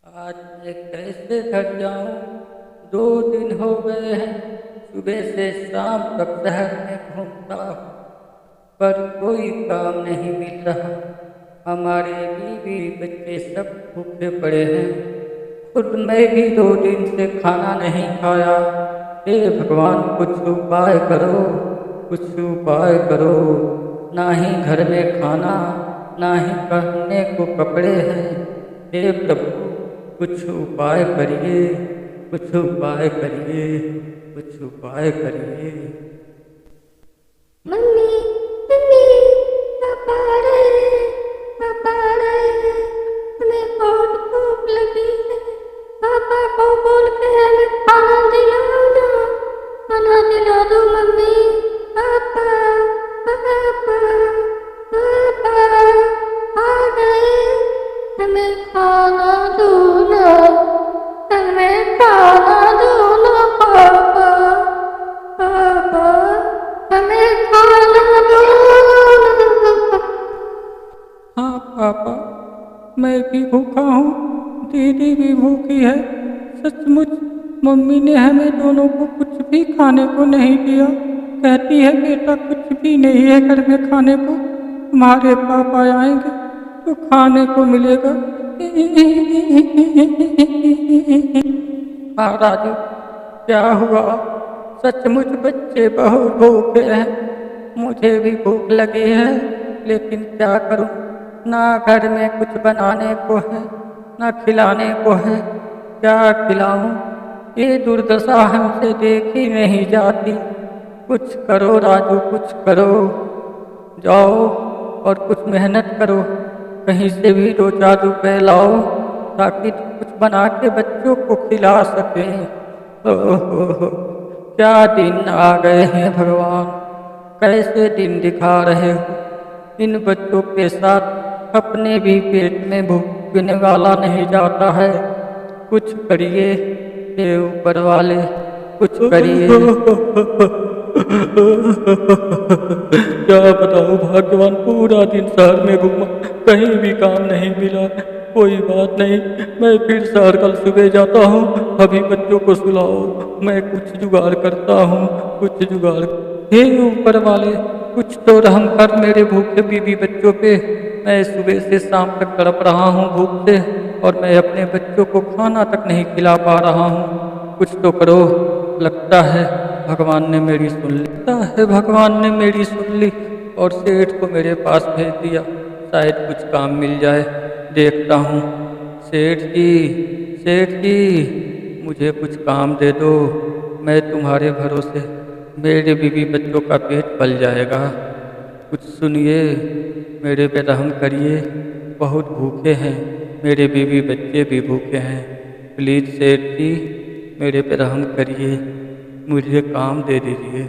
आज मैं कैसे घर जाऊं? 2 दिन हो गए हैं, सुबह से शाम तक शहर में घूमता हूं, पर कोई काम नहीं मिल रहा। हमारे बीवी बच्चे सब भूखे पड़े हैं। खुद मैं भी 2 दिन से खाना नहीं खाया। हे भगवान, कुछ उपाय करो, कुछ उपाय करो। ना ही घर में खाना, ना ही पहनने को कपड़े हैं। हे प्रभु, कुछ उपाय करिए, कुछ उपाय करिए, कुछ उपाय करिए। मम्मी मम्मी, पापा आ रहे हैं, पापा आ रहे हैं। हमें बहुत भूख लगी है। पापा को बोल के हमें खाना दिलाओ ना, खाना दिला दो मम्मी। पापा पापा पापा आ गए, हमें खाना दो ना, हमें खाना दो ना पापा। पापा हमें खाना दो। हाँ पापा, मैं भी भूखा हूँ, दीदी भी भूखी है। सचमुच मम्मी ने हमें दोनों को कुछ भी खाने को नहीं दिया। कहती है बेटा कुछ भी नहीं है घर में खाने को, तुम्हारे पापा आएंगे तो खाने को मिलेगा। हाँ राजू, क्या हुआ? सचमुच बच्चे बहुत भूखे हैं। मुझे भी भूख लगी है, लेकिन क्या करूं? ना घर में कुछ बनाने को है, ना खिलाने को है। क्या खिलाऊं? ये दुर्दशा हमसे देखी नहीं जाती। कुछ करो राजू, कुछ करो। जाओ और कुछ मेहनत करो, कहीं से भी 2-4 रुपए लाओ, ताकि कुछ बना के बच्चों को खिला सकें। ओहो, क्या दिन आ गए हैं भगवान, कैसे दिन दिखा रहे हो। इन बच्चों के साथ अपने भी पेट में भूखने वाला नहीं जाता है। कुछ करिए हे ऊपर वाले, कुछ करिए। क्या बताऊं भाग्यवान, पूरा दिन शहर में घूमा, कहीं भी काम नहीं मिला। कोई बात नहीं, मैं फिर शहर कल सुबह जाता हूँ। अभी बच्चों को सुलाओ, मैं कुछ जुगाड़ करता हूँ, कुछ जुगाड़। हे ऊपर वाले, कुछ तो रहम कर मेरे भूखे बीवी बच्चों पे। मैं सुबह से शाम तक तड़प रहा हूँ भूख से, और मैं अपने बच्चों को खाना तक नहीं खिला पा रहा हूँ। कुछ तो करो। लगता है भगवान ने मेरी सुन ली, लगता है भगवान ने मेरी सुन ली और सेठ को मेरे पास भेज दिया। शायद कुछ काम मिल जाए, देखता हूँ। सेठ जी, सेठ जी, मुझे कुछ काम दे दो। मैं तुम्हारे भरोसे, मेरे बीवी बच्चों का पेट पल जाएगा। कुछ सुनिए, मेरे पे रहम करिए। बहुत भूखे हैं, मेरे बीवी बच्चे भी भूखे हैं। प्लीज़ सेठ जी, मेरे पे रहम करिए, मुझे काम दे दीजिए।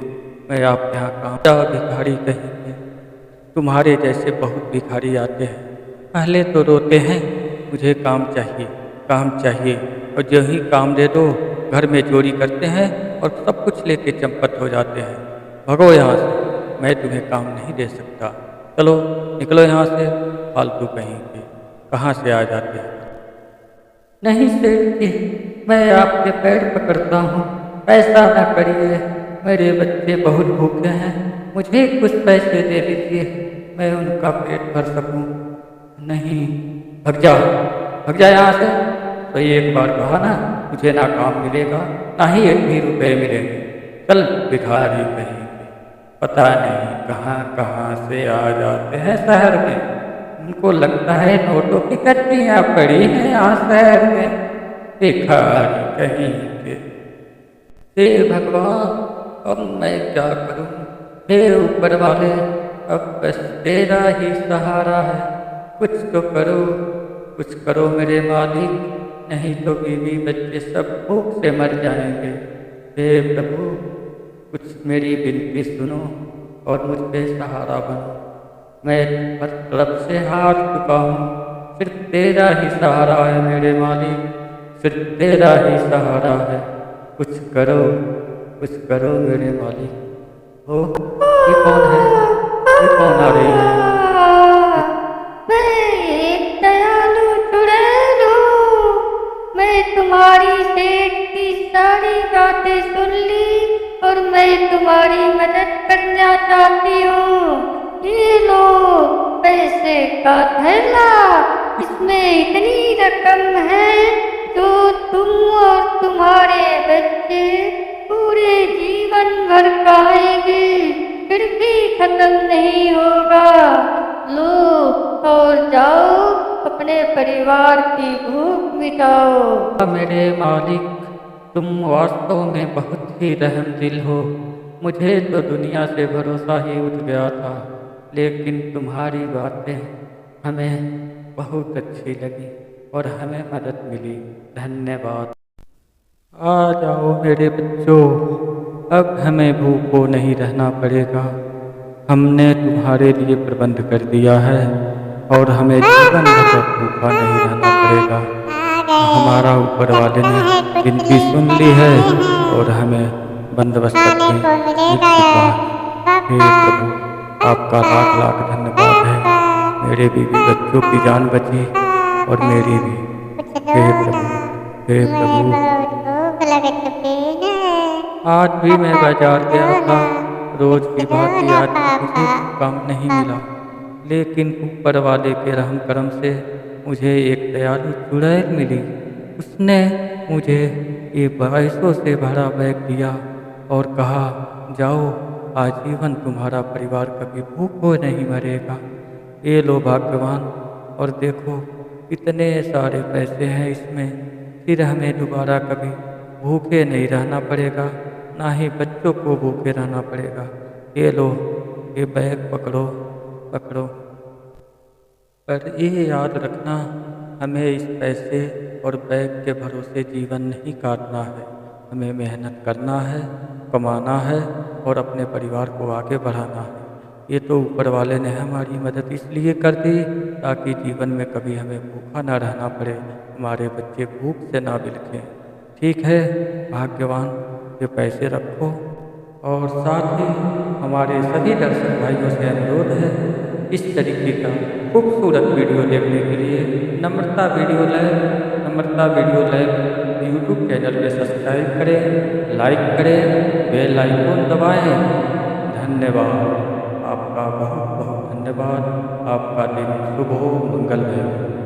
मैं आपके यहाँ काम, क्या भिखारी कहीं के। तुम्हारे जैसे बहुत भिखारी आते हैं, पहले तो रोते हैं मुझे काम चाहिए, काम चाहिए, और जो ही काम दे दो घर में चोरी करते हैं और सब कुछ लेके चंपत हो जाते हैं। भगो यहाँ से, मैं तुम्हें काम नहीं दे सकता। चलो निकलो यहाँ से, फालतू कहीं के, कहाँ से आ जाते हैं। नहीं सेठ जी, मैं आपके पैर पकड़ता हूँ, ऐसा ना करिए। मेरे बच्चे बहुत भूखे हैं, मुझे कुछ पैसे दे दीजिए, मैं उनका पेट भर सकूं। नहीं, भाग जा, भाग जा यहाँ से। तो एक बार कहा ना, मुझे ना काम मिलेगा, ना ही 1 भी रुपए मिलेंगे। चल भिखारी कहीं के, पता नहीं कहाँ कहाँ से आ जाते हैं शहर में। उनको लगता है नोटों की कट्टियाँ पड़ी हैं यहाँ शहर में। भिखारी कहीं के। हे भगवान, अब मैं क्या करूं? हे ऊपर वाले, अब बस तेरा ही सहारा है। कुछ तो करो, कुछ करो मेरे मालिक, नहीं तो बीवी बच्चे सब भूख से मर जाएंगे। हे प्रभु, कुछ मेरी विनती सुनो और मुझ पे सहारा बनो। मैं हर तरफ से हार चुका हूँ, सिर्फ तेरा ही सहारा है मेरे मालिक, सिर्फ तेरा ही सहारा है। कुछ करो, कुछ करो मेरे मालिक। ओ, ये कौन है? ये कौन आ रही है? मैं एक दयालु चुड़ैल हूँ, बातें सुन ली और मैं तुम्हारी मदद करना चाहती हूँ। ये लो पैसे का थैला, इसमें इतनी रकम है जो तुम और तुम्हारे बच्चे पूरे जीवन भर खाएंगे, फिर भी खत्म नहीं होगा। लो और जाओ अपने परिवार की भूख मिटाओ। मेरे मालिक, तुम वास्तव में बहुत ही रहमदिल हो। मुझे तो दुनिया से भरोसा ही उठ गया था, लेकिन तुम्हारी बातें हमें बहुत अच्छी लगी और हमें मदद मिली। धन्यवाद। आ जाओ मेरे बच्चों, अब हमें भूखों नहीं रहना पड़ेगा। हमने तुम्हारे लिए प्रबंध कर दिया है और हमें जीवन भर भूखा नहीं रहना पड़ेगा। हमारा ऊपर वाले ने विनती सुन ली है और हमें बंदोबस्त करके मिल चुका है। हे प्रभु, आपका लाख लाख धन्यवाद है। मेरे बीवी बच्चों की जान बची और मेरी भी। हे प्रभु, हे प्रभु। आज भी मैं बाजार गया था, रोज की भांति आज मुझे काम नहीं मिला, लेकिन ऊपर वाले के रहम करम से मुझे एक दयालु चुड़ैल मिली। उसने मुझे ये पैसों से भरा बैग दिया और कहा, जाओ, आजीवन तुम्हारा परिवार कभी भूखों नहीं मरेगा। ये लो भाग्यवान, और देखो कितने सारे पैसे हैं इसमें। फिर हमें दोबारा कभी भूखे नहीं रहना पड़ेगा, ना ही बच्चों को भूखे रहना पड़ेगा। ये लो, ये बैग पकड़ो पकड़ो। पर ये याद रखना, हमें इस पैसे और बैग के भरोसे जीवन नहीं काटना है। हमें मेहनत करना है, कमाना है और अपने परिवार को आगे बढ़ाना है। ये तो ऊपर वाले ने हमारी मदद इसलिए कर दी ताकि जीवन में कभी हमें भूखा ना रहना पड़े, हमारे बच्चे भूख से ना बिलखें। ठीक है भाग्यवान, ये पैसे रखो। और साथ ही हमारे सभी दर्शक भाइयों से अनुरोध है, इस तरीके का खूबसूरत वीडियो देखने के लिए नम्रता वीडियो लैब यूट्यूब चैनल में सब्सक्राइब करें, लाइक करें, बेल आइकन दबाएं। धन्यवाद, आपका बहुत बहुत धन्यवाद। आपका दिन शुभ हो, मंगलमय हो।